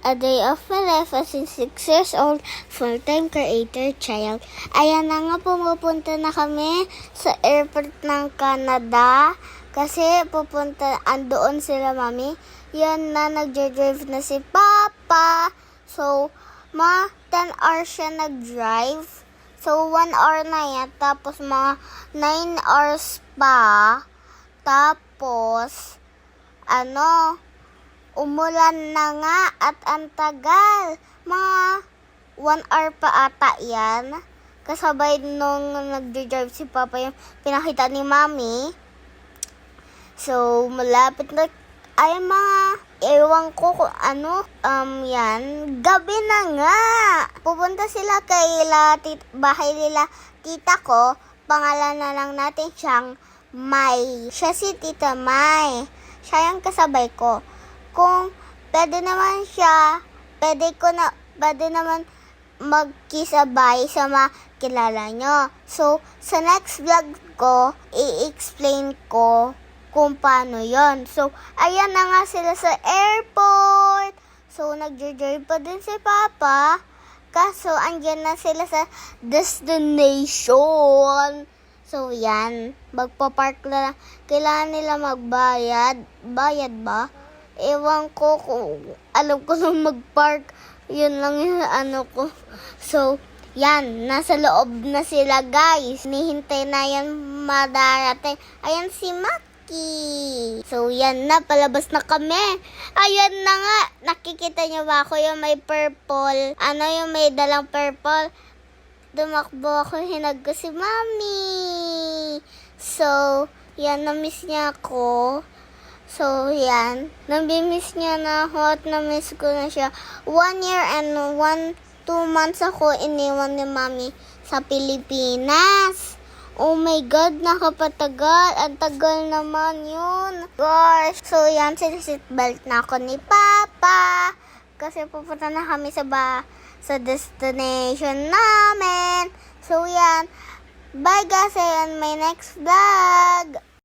A day of my life as a 6 years old full-time creator child. Ayan na nga, pumupunta na kami sa airport ng Canada. Kasi andoon sila mami. Yan na, nag-drive na si Papa. So, 10 hours siya nag-drive. So, 1 hour na yan. Tapos, mga 9 hours pa. Tapos, umulan na nga at ang tagal. Mga 1 hour pa ata yan. Kasabay nung nag-drive si Papa yung pinakita ni Mami. So, malapit na ay ewan ko kung yan. Gabi na nga. Pupunta sila kay bahay nila tita ko. Pangalan na lang natin siyang May. Siya si Tita May. Siya yung kasabay ko. Kung pwede naman siya, pwede naman magkisabay sa mga kilala nyo. So, sa next vlog ko, i-explain ko kung paano yon. So, ayan na nga sila sa airport. So, nag-drive pa din si Papa. Kaso, andyan na sila sa destination. So, yan. Magpa-park na lang. Kailangan nila magbayad. Bayad ba? Ewan ko kung alam ko nung mag-park. Yun lang yung ko. So, yan. Nasa loob na sila, guys. Nihintay na yan madarating. Ayan si Maki. So, yan na. Palabas na kami. Ayan na nga. Nakikita niyo ba ako yung may purple? Yung may dalang purple? Dumakbo ako. Hinag ko si Mami. So, yan. Na-miss niya ako. So, yan. Nabimiss niya na ako at na-miss ko na siya. 1 year and 2 months ako iniwan ni Mami sa Pilipinas. Oh my God, nakapatagal. Ang tagal naman yun. Gosh. So, yan. Seatbelt na ako ni Papa. Kasi pupunta na kami sa destination namin. So, yan. Bye guys. And my next vlog.